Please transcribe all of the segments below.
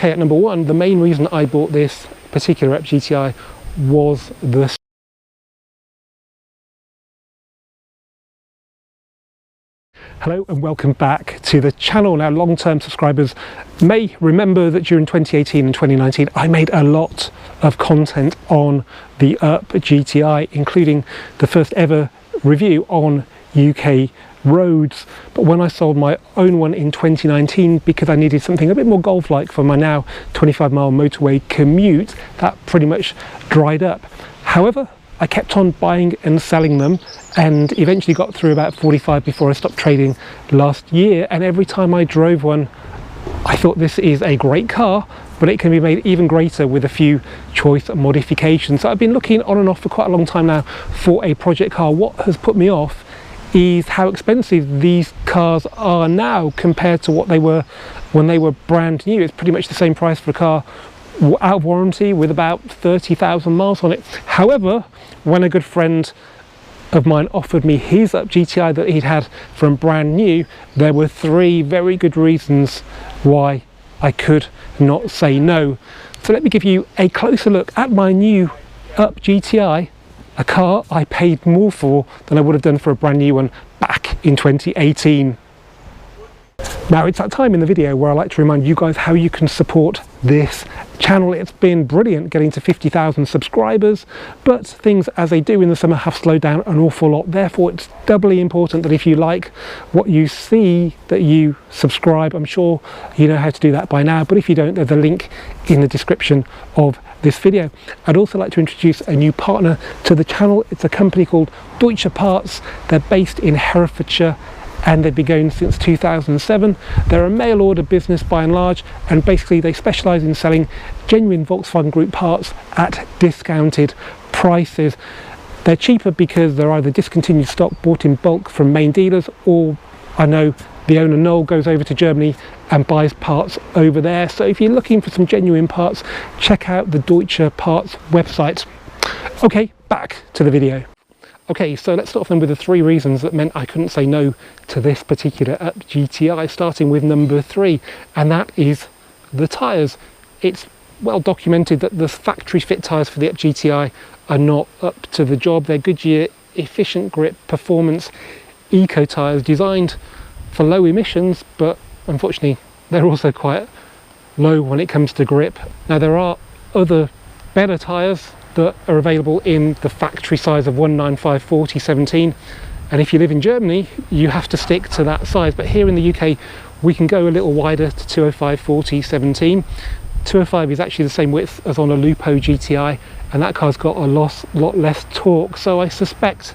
Okay, at number one, the main reason I bought this particular GTI was the Hello and welcome back to the channel. Now, long-term subscribers may remember that during 2018 and 2019 I made a lot of content on the GTI, including the first ever review on UK roads. But when I sold my own one in 2019 because I needed something a bit more golf-like for my now 25-mile motorway commute, that pretty much dried up. However, I kept on buying and selling them and eventually got through about 45 before I stopped trading last year, and every time I drove one I thought this is a great car, but it can be made even greater with a few choice modifications. So I've been looking on and off for quite a long time now for a project car. What has put me off is how expensive these cars are now compared to what they were when they were brand new. It's pretty much the same price for a car out of warranty with about 30,000 miles on it. However, when a good friend of mine offered me his GTI that he'd had from brand new, there were three very good reasons why I could not say no. So let me give you a closer look at my new GTI, a car I paid more for than I would have done for a brand new one back in 2018. Now, it's that time in the video where I like to remind you guys how you can support this channel. It's been brilliant getting to 50,000 subscribers, but things as they do in the summer have slowed down an awful lot. Therefore, it's doubly important that if you like what you see, that you subscribe. I'm sure you know how to do that by now, but if you don't, there's a link in the description of this video. I'd also like to introduce a new partner to the channel. It's a company called Deutsche Parts. They're based in Herefordshire and they've been going since 2007. They're a mail order business by and large, and basically they specialise in selling genuine Volkswagen Group parts at discounted prices. They're cheaper because they're either discontinued stock bought in bulk from main dealers, or I know the owner Noel goes over to Germany and buys parts over there. So if you're looking for some genuine parts, check out the Deutsche Parts website. Okay, back to the video. Okay, so let's start off then with the three reasons that meant I couldn't say no to this particular GTI, starting with number three, and that is the tyres. It's well documented that the factory fit tyres for the GTI are not up to the job. They're Goodyear efficient grip performance eco tyres designed for low emissions, but unfortunately they're also quite low when it comes to grip. Now, there are other better tyres that are available in the factory size of 195/40/17, and if you live in Germany you have to stick to that size, but here in the UK we can go a little wider to 205/40/17. 205 is actually the same width as on a Lupo GTI, and that car's got a lot less torque, so I suspect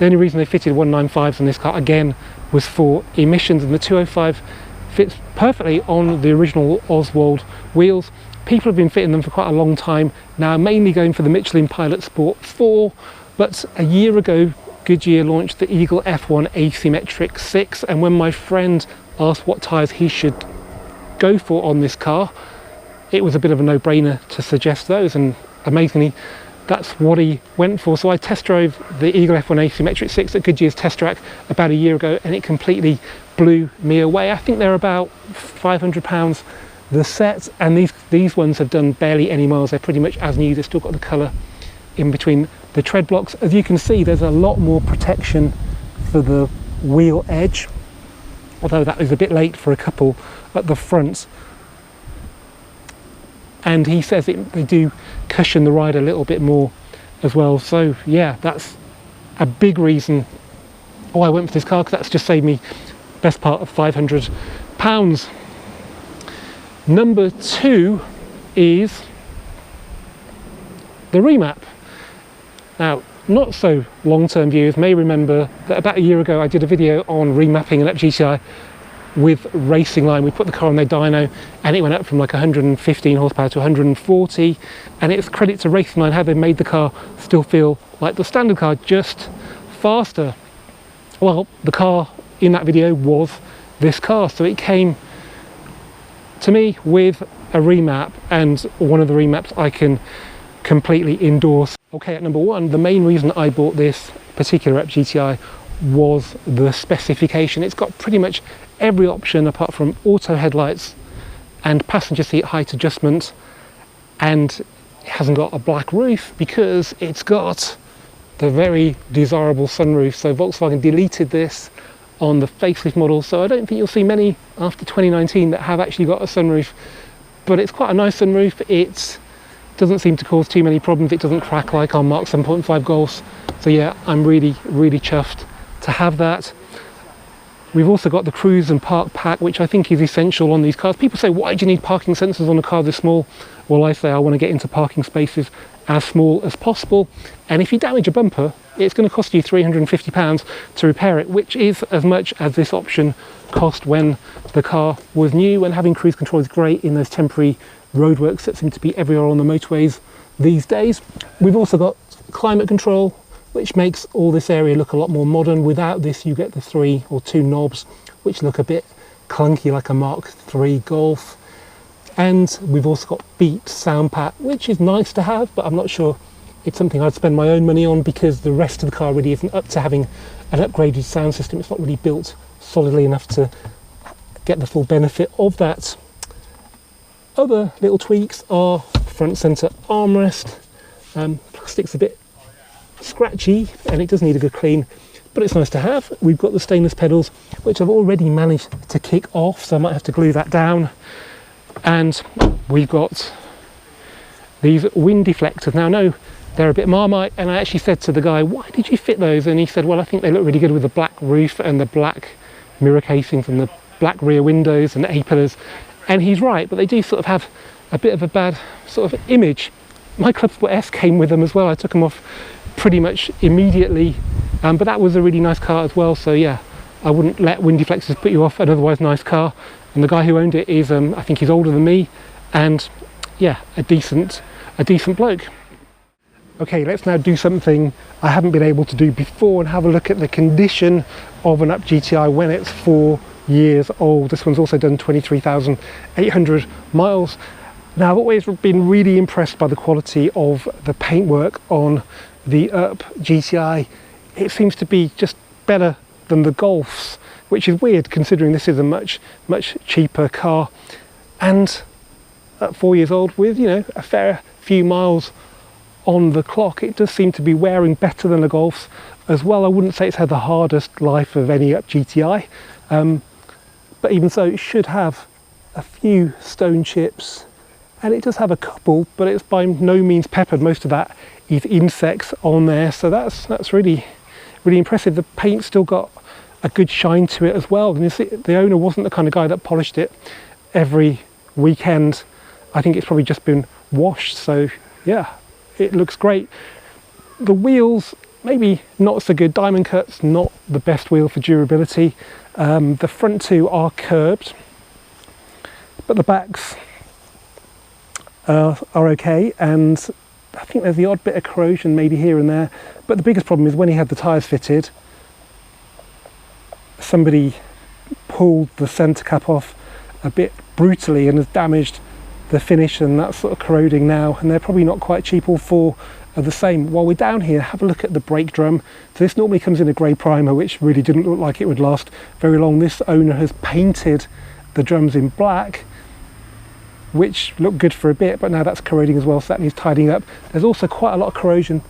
the only reason they fitted 195s on this car again was for emissions, and the 205 fits perfectly on the original Oswald wheels. People have been fitting them for quite a long time now, mainly going for the Michelin Pilot Sport 4, but a year ago Goodyear launched the Eagle F1 Asymmetric 6, and when my friend asked what tyres he should go for on this car, it was a bit of a no-brainer to suggest those, and amazingly that's what he went for. So I test drove the Eagle F1 Asymmetric 6 at Goodyear's test track about a year ago, and it completely blew me away. I think they're about £500 the set, and these ones have done barely any miles. They're pretty much as new. They've still got the colour in between the tread blocks. As you can see, there's a lot more protection for the wheel edge, although that is a bit late for a couple at the front. And he says they do cushion the ride a little bit more as well. So yeah, that's a big reason why I went for this car, because that's just saved me best part of £500. Number two is the remap. Now, not so long-term viewers may remember that about a year ago I did a video on remapping an GTI with Racingline. We put the car on their dyno and it went up from like 115 horsepower to 140, and it's credit to Racingline how they made the car still feel like the standard car, just faster. Well, the car in that video was this car, so it came to me with a remap, and one of the remaps I can completely endorse. Okay, at number one, the main reason I bought this particular GTI was the specification. It's got pretty much every option apart from auto headlights and passenger seat height adjustment, and it hasn't got a black roof because it's got the very desirable sunroof. So Volkswagen deleted this on the facelift model, so I don't think you'll see many after 2019 that have actually got a sunroof, but it's quite a nice sunroof. It doesn't seem to cause too many problems. It doesn't crack like on Mark 7.5 Golfs. So yeah, I'm really chuffed to have that. We've also got the cruise and park pack, which I think is essential on these cars. People say, why do you need parking sensors on a car this small? Well, I say I want to get into parking spaces as small as possible, and if you damage a bumper, it's going to cost you £350 to repair it, which is as much as this option cost when the car was new. And having cruise control is great in those temporary roadworks that seem to be everywhere on the motorways these days. We've also got climate control, which makes all this area look a lot more modern. Without this, you get the 3 or 2 knobs, which look a bit clunky like a Mark III Golf. And we've also got Beat sound pack, which is nice to have, but I'm not sure it's something I'd spend my own money on, because the rest of the car really isn't up to having an upgraded sound system. It's not really built solidly enough to get the full benefit of that. Other little tweaks are front center armrest. Plastic's a bit scratchy and it does need a good clean, but it's nice to have. We've got the stainless pedals, which I've already managed to kick off, so I might have to glue that down. And we've got these wind deflectors. Now, no, they're a bit Marmite, and I actually said to the guy, why did you fit those? And he said, well, I think they look really good with the black roof and the black mirror casings and the black rear windows and the A-pillars. And he's right, but they do sort of have a bit of a bad sort of image. My Club Sport S came with them as well. I took them off pretty much immediately, but that was a really nice car as well. So yeah, I wouldn't let wind deflectors put you off an otherwise nice car. And the guy who owned it is, I think he's older than me, and yeah, a decent bloke. Okay, let's now do something I haven't been able to do before and have a look at the condition of an Up GTI when it's 4 years old. This one's also done 23,800 miles. Now, I've always been really impressed by the quality of the paintwork on the Up GTI. It seems to be just better than the Golfs, which is weird considering this is a much cheaper car. And at 4 years old, with, you know, a fair few miles on the clock, it does seem to be wearing better than the Golfs as well. I wouldn't say it's had the hardest life of any Up GTI, but even so, it should have a few stone chips, and it does have a couple, but it's by no means peppered. Most of that is insects on there, so that's really impressive. The paint's still got a good shine to it as well, and the owner wasn't the kind of guy that polished it every weekend. I think it's probably just been washed, so yeah, it looks great. The wheels, maybe not so good. Diamond Cut's not the best wheel for durability. The front two are curbed, but the backs are okay, and I think there's the odd bit of corrosion maybe here and there. But the biggest problem is when he had the tyres fitted, somebody pulled the centre cap off a bit brutally and has damaged the finish, and that's sort of corroding now, and they're probably not quite cheap. All four are the same. While we're down here, have a look at the brake drum. So this normally comes in a grey primer, which really didn't look like it would last very long. This owner has painted the drums in black, which looked good for a bit, but now that's corroding as well, so that needs tidying up. There's also quite a lot of corrosion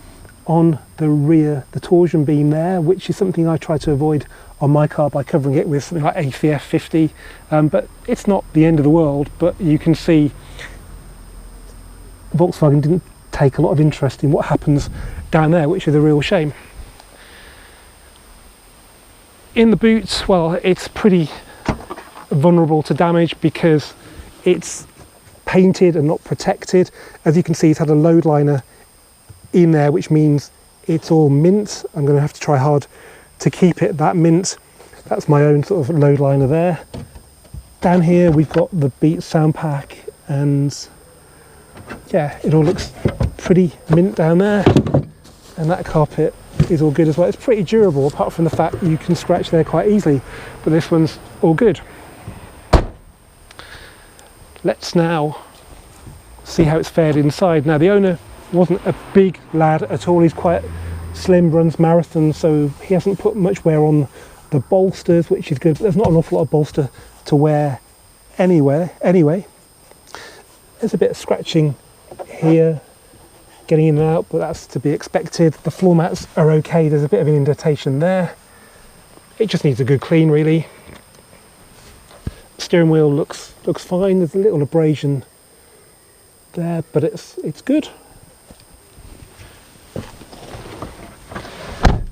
on the rear, the torsion beam there, which is something I try to avoid on my car by covering it with something like ACF 50, but it's not the end of the world. But you can see Volkswagen didn't take a lot of interest in what happens down there, which is a real shame. In the boot, well, it's pretty vulnerable to damage because it's painted and not protected. As you can see, it's had a load liner in there, which means it's all mint. I'm going to have to try hard to keep it that mint. That's my own sort of load liner there. Down here we've got the Beat sound pack, and yeah, it all looks pretty mint down there, and that carpet is all good as well. It's pretty durable, apart from the fact you can scratch there quite easily, but this one's all good. Let's now see how it's fared inside. Now, the owner wasn't a big lad at all. He's quite slim, runs marathons, so he hasn't put much wear on the bolsters, which is good. But there's not an awful lot of bolster to wear anyway. There's a bit of scratching here, getting in and out, but that's to be expected. The floor mats are okay. There's a bit of an indentation there. It just needs a good clean, really. Steering wheel looks fine. There's a little abrasion there, but it's good.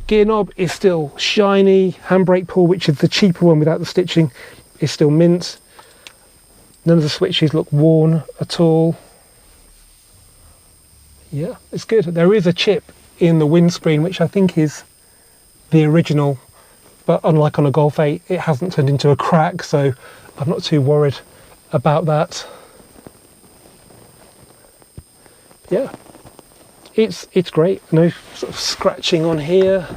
Gear knob is still shiny. Handbrake pull, which is the cheaper one without the stitching, is still mint. None of the switches look worn at all. Yeah, it's good. There is a chip in the windscreen, which I think is the original, but unlike on a Golf 8, it hasn't turned into a crack, so I'm not too worried about that. Yeah, it's great. No sort of scratching on here.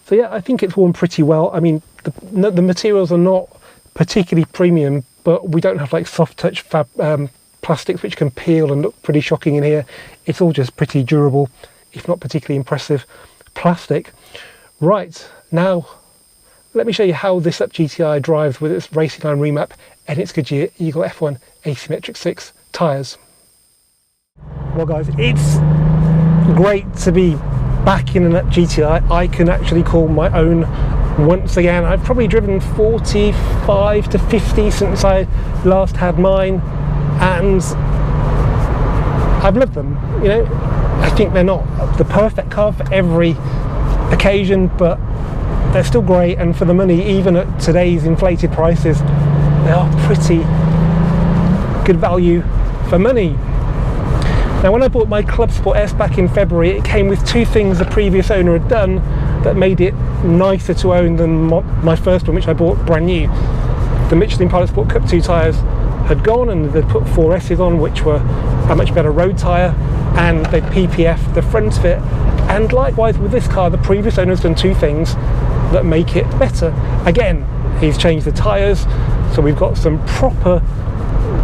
So yeah, I think it's worn pretty well. I mean, the materials are not particularly premium, but we don't have like soft touch plastics which can peel and look pretty shocking in here. It's all just pretty durable, if not particularly impressive plastic. Right, now let me show you how this Up GTI drives with its Racingline remap and its Goodyear Eagle F1 Asymmetric 6 tyres. Well guys, it's great to be back in an Up GTI. I can actually call my own once again. I've probably driven 45 to 50 since I last had mine, and I've loved them. You know, I think they're not the perfect car for every occasion, but they're still great, and for the money, even at today's inflated prices, they are pretty good value for money. Now, when I bought my Club Sport S back in February, it came with two things the previous owner had done that made it nicer to own than my first one, which I bought brand new. The Michelin Pilot Sport Cup 2 tyres had gone, and they'd put 4S's on, which were a much better road tyre, and they'd PPF the front of it. And likewise with this car, the previous owner's done two things that make it better. Again, he's changed the tyres, so we've got some proper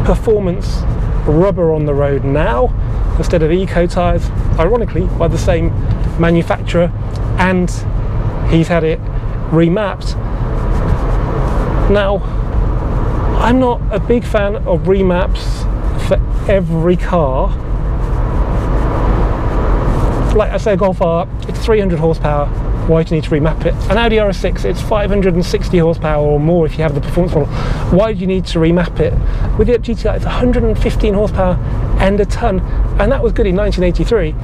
performance rubber on the road now instead of eco tyres, ironically by the same manufacturer, and he's had it remapped. Now, I'm not a big fan of remaps for every car. Like I say, a Golf R, it's 300 horsepower. Why do you need to remap it? An Audi RS6, it's 560 horsepower or more if you have the performance model. Why do you need to remap it? With the Up GTI, it's 115 horsepower and a ton, and that was good in 1983.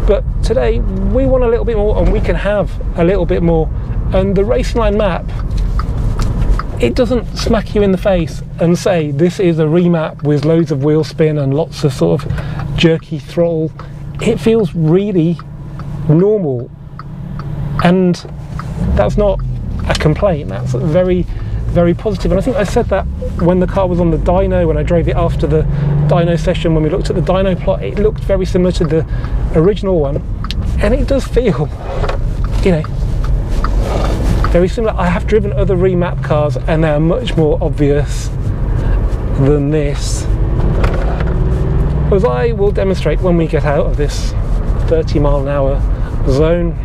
But today, we want a little bit more, and we can have a little bit more. And the Racingline Map, it doesn't smack you in the face and say this is a remap with loads of wheel spin and lots of sort of jerky throttle. It feels really normal, and that's not a complaint. That's very, very positive. And I think I said that when the car was on the dyno, when I drove it after the dyno session, when we looked at the dyno plot, it looked very similar to the original one, and it does feel, you know, very similar. I have driven other remap cars and they are much more obvious than this, as I will demonstrate when we get out of this 30-mile-an-hour zone.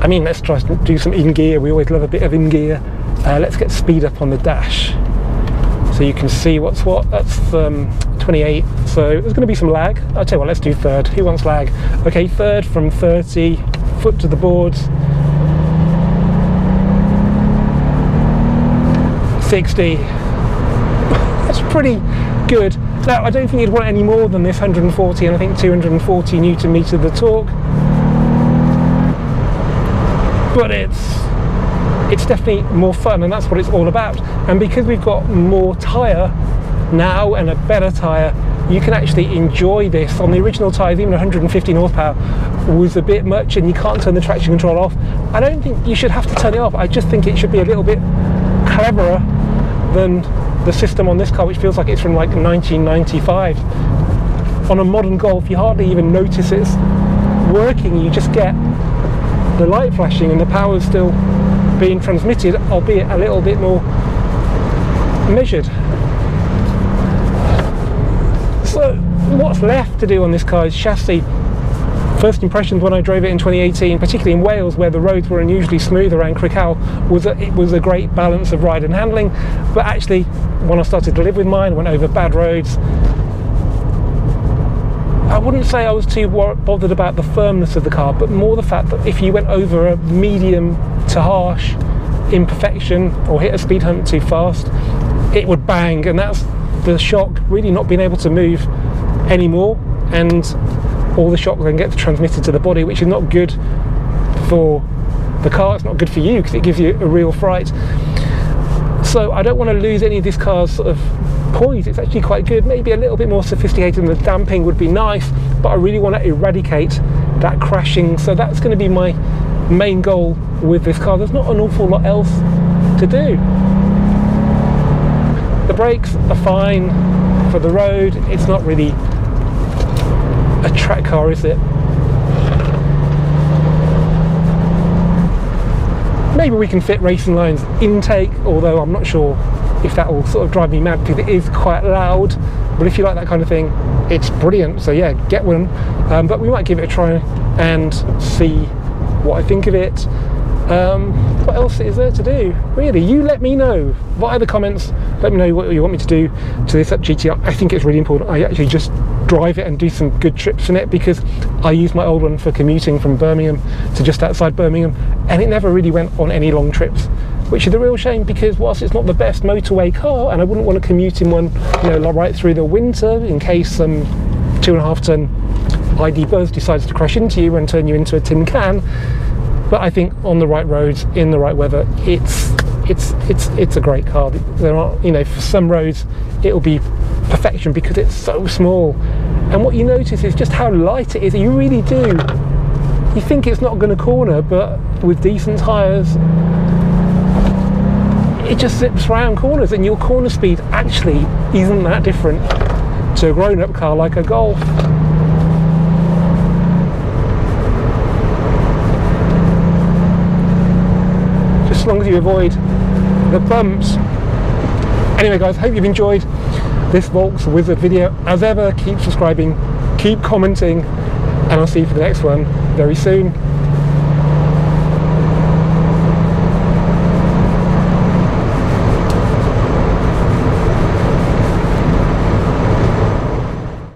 I mean, let's try to do some in gear. We always love a bit of in gear. Let's get speed up on the dash so you can see what's what. That's 28, so there's going to be some lag. I'll tell you what, let's do third. Who wants lag? Okay, third from 30, foot to the boards. 60. That's pretty good. Now, I don't think you'd want any more than this 140, and I think 240 Newton meter the torque. But it's definitely more fun, and that's what it's all about. And because we've got more tyre now and a better tyre, you can actually enjoy this. On the original tyres, even 115 horsepower was a bit much, and you can't turn the traction control off. I don't think you should have to turn it off. I just think it should be a little bit cleverer than the system on this car, which feels like it's from like 1995. On a modern Golf, you hardly even notice it's working. You just get the light flashing and the power is still being transmitted, albeit a little bit more measured. So what's left to do on this car's chassis first impressions when I drove it in 2018, particularly in Wales where the roads were unusually smooth around Crickhowell, was that it was a great balance of ride and handling. But actually, when I started to live with mine, went over bad roads, I wouldn't say I was too bothered about the firmness of the car, but more the fact that if you went over a medium to harsh imperfection or hit a speed hump too fast, it would bang, and that's the shock really not being able to move anymore, and all the shock then gets transmitted to the body, which is not good for the car. It's not good for you because it gives you a real fright. So I don't want to lose any of this car's sort of poise. It's actually quite good, maybe a little bit more sophisticated, and the damping would be nice, but I really want to eradicate that crashing. So that's going to be my main goal with this car. There's not an awful lot else to do. The brakes are fine for the road. It's not really a track car, is it? Maybe we can fit Racingline's intake, although I'm not sure if that will sort of drive me mad because it is quite loud. But if you like that kind of thing, it's brilliant. So yeah, get one. But we might give it a try and see what I think of it. What else is there to do? Really, you let me know via the comments. Let me know what you want me to do to this GTR. I think it's really important I actually just drive it and do some good trips in it, because I used my old one for commuting from Birmingham to just outside Birmingham, and it never really went on any long trips, which is a real shame, because whilst it's not the best motorway car, and I wouldn't want to commute in one, you know, right through the winter in case some 2.5 ton ID Buzz decides to crash into you and turn you into a tin can. But I think on the right roads, in the right weather, it's a great car. There are, you know, for some roads it'll be perfection because it's so small, and what you notice is just how light it is. You really do. You think it's not going to corner, but with decent tyres, it just zips around corners, and your corner speed actually isn't that different to a grown-up car like a Golf. As long as you avoid the bumps. Anyway guys, hope you've enjoyed this volkswizard video. As ever, keep subscribing, keep commenting, and I'll see you for the next one very soon.